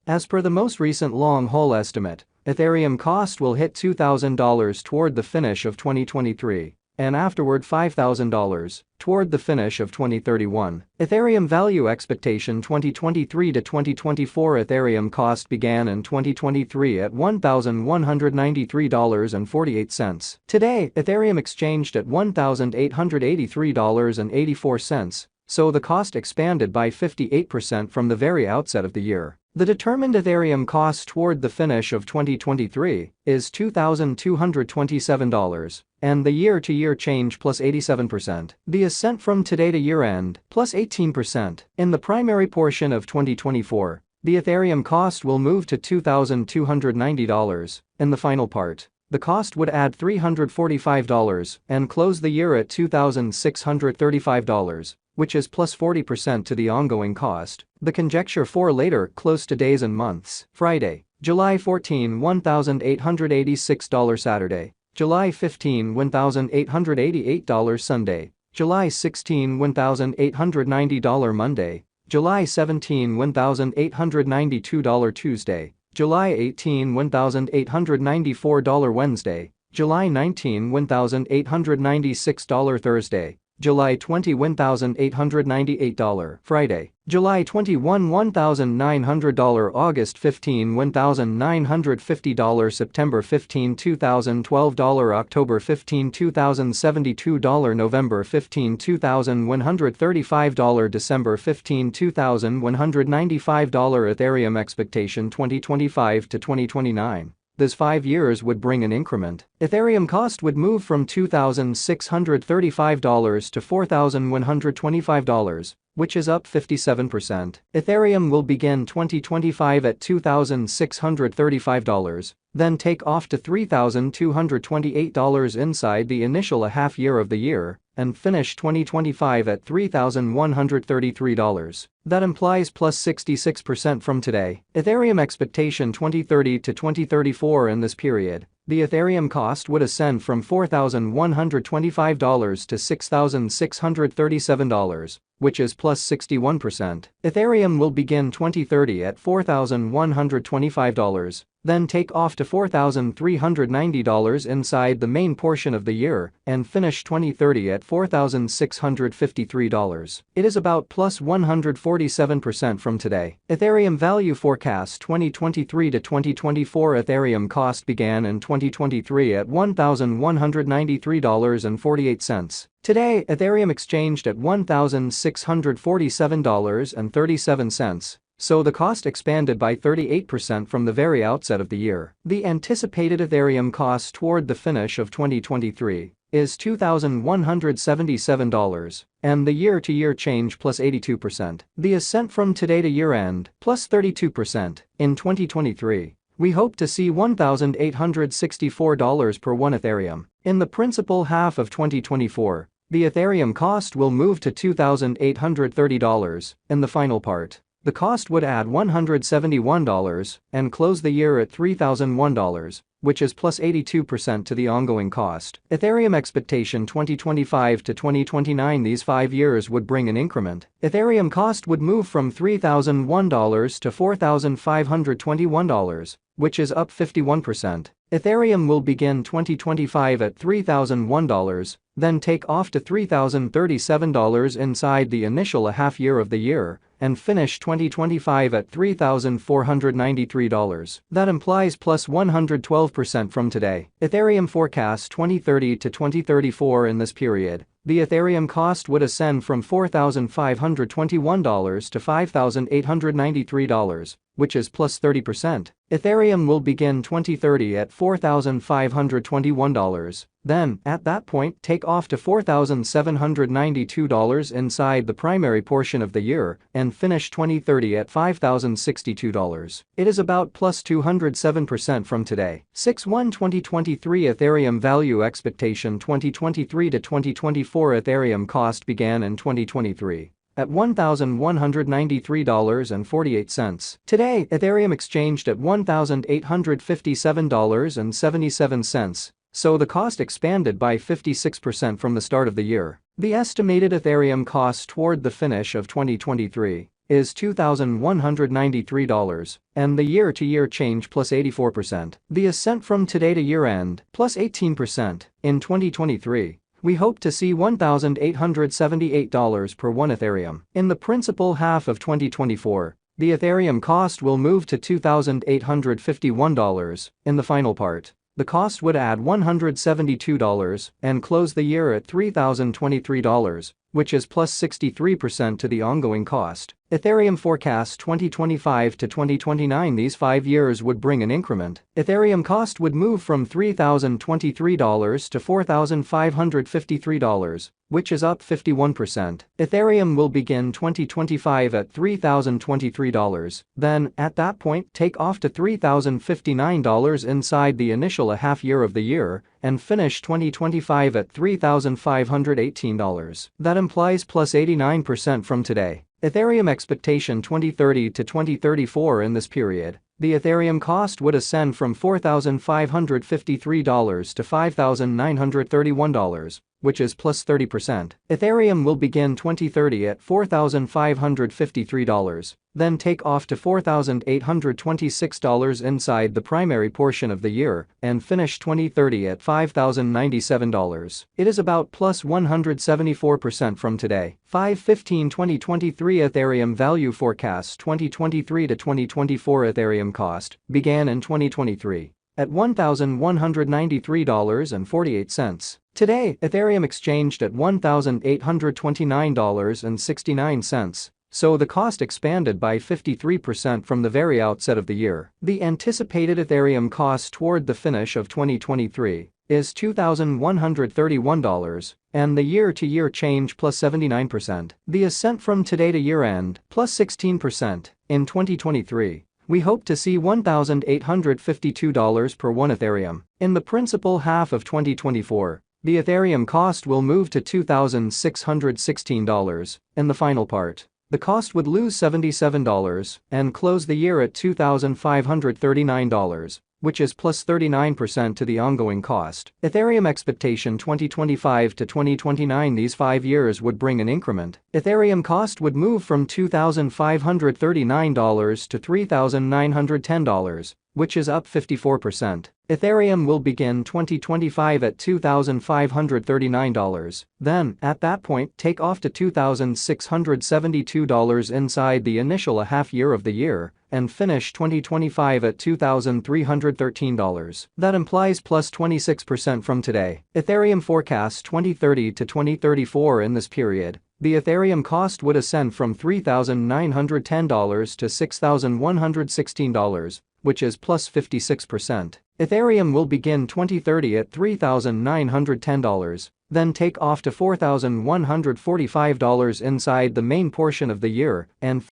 As per the most recent long-haul estimate, Ethereum cost will hit $2,000 toward the finish of 2023, and afterward $5,000 toward the finish of 2031. Ethereum value expectation 2023 to 2024. Ethereum cost began in 2023 at $1,193.48. Today, Ethereum exchanged at $1,883.84, so the cost expanded by 58% from the very outset of the year. The determined Ethereum cost toward the finish of 2023 is $2,227, and the year-to-year change plus 87%. The ascent from today to year-end plus 18%. In the primary portion of 2024, the Ethereum cost will move to $2,290. In the final part, the cost would add $345 and close the year at $2,635. Which is plus 40% to the ongoing cost. The conjecture for later close to days and months. Friday, July 14, $1,886. Saturday, July 15, $1,888. Sunday, July 16, $1,890. Monday, July 17, $1,892. Tuesday, July 18, $1,894. Wednesday, July 19, $1,896. Thursday, July 20, $1,898. Friday, July 21, $1,900. August 15, $1,950. September 15, $2,012. October 15, $2,072. November 15, $2,135. December 15, $2,195. Ethereum expectation 2025 to 2029. This 5 years would bring an increment. Ethereum cost would move from $2,635 to $4,125, which is up 57%. Ethereum will begin 2025 at $2,635, then take off to $3,228 inside the initial half year of the year, and finish 2025 at $3,133. That implies plus 66% from today. Ethereum expectation 2030 to 2034. In this period, the Ethereum cost would ascend from $4,125 to $6,637, which is plus 61%. Ethereum will begin 2030 at $4,125, then take off to $4,390 inside the main portion of the year, and finish 2030 at $4,653. It is about plus 147% from today. Ethereum value forecast 2023 to 2024. Ethereum cost began in 2023 at $1,193.48. Today, Ethereum exchanged at $1,647.37. So the cost expanded by 38% from the very outset of the year. The anticipated Ethereum cost toward the finish of 2023 is $2,177, and the year-to-year change plus 82%. The ascent from today to year-end plus 32%. In 2023, we hope to see $1,864 per 1 Ethereum. In the principal half of 2024, the Ethereum cost will move to $2,830. In the final part, the cost would add $171 and close the year at $3,001, which is plus 82% to the ongoing cost. Ethereum expectation 2025 to 2029. These 5 years would bring an increment. Ethereum cost would move from $3,001 to $4,521, which is up 51%. Ethereum will begin 2025 at $3,001, then take off to $3,037 inside the initial half year of the year, and finish 2025 at $3,493. That implies plus 112% from today. Ethereum forecast 2030 to 2034. In this period, the Ethereum cost would ascend from $4,521 to $5,893, which is plus 30%. Ethereum will begin 2030 at $4,521, then, at that point, take off to $4,792 inside the primary portion of the year, and finish 2030 at $5,062. It is about plus 207% from today. 6/1/2023 Ethereum value expectation 2023 to 2024. Ethereum cost began in 2023 at $1,193.48. Today, Ethereum exchanged at $1,857.77, so the cost expanded by 56% from the start of the year. The estimated Ethereum cost toward the finish of 2023 is $2,193, and the year-to-year change plus 84%. The ascent from today to year-end plus 18%. In 2023, we hope to see $1,878 per 1 Ethereum. In the principal half of 2024, the Ethereum cost will move to $2,851. In the final part, the cost would add $172 and close the year at $3,023, which is plus 63% to the ongoing cost. Ethereum forecasts 2025 to 2029. These 5 years would bring an increment. Ethereum cost would move from $3,023 to $4,553, which is up 51%. Ethereum will begin 2025 at $3,023, then, at that point, take off to $3,059 inside the initial half year of the year, and finish 2025 at $3,518. That implies plus 89% from today. Ethereum expectation 2030 to 2034. In this period, the Ethereum cost would ascend from $4,553 to $5,931, which is plus 30%. Ethereum will begin 2030 at $4,553, then take off to $4,826 inside the primary portion of the year, and finish 2030 at $5,097. It is about plus 174% from today. 5/15/2023 Ethereum value forecasts 2023 to 2024. Ethereum cost began in 2023 at $1,193.48. Today, Ethereum exchanged at $1,829.69, so the cost expanded by 53% from the very outset of the year. The anticipated Ethereum cost toward the finish of 2023 is $2,131, and the year-to-year change plus 79%. The ascent from today to year-end plus 16%. In 2023, we hope to see $1,852 per 1 Ethereum. In the principal half of 2024, the Ethereum cost will move to $2,616. In the final part, the cost would lose $77 and close the year at $2,539, which is plus 39% to the ongoing cost. Ethereum expectation 2025 to 2029. These 5 years would bring an increment. Ethereum cost would move from $2,539 to $3,910, which is up 54%. Ethereum will begin 2025 at $2,539, then, at that point, take off to $2,672 inside the initial half year of the year, and finish 2025 at $2,313. That implies plus 26% from today. Ethereum forecasts 2030 to 2034. In this period, the Ethereum cost would ascend from $3,910 to $6,116, which is plus 56%. Ethereum will begin 2030 at $3,910, then take off to $4,145 inside the main portion of the year, and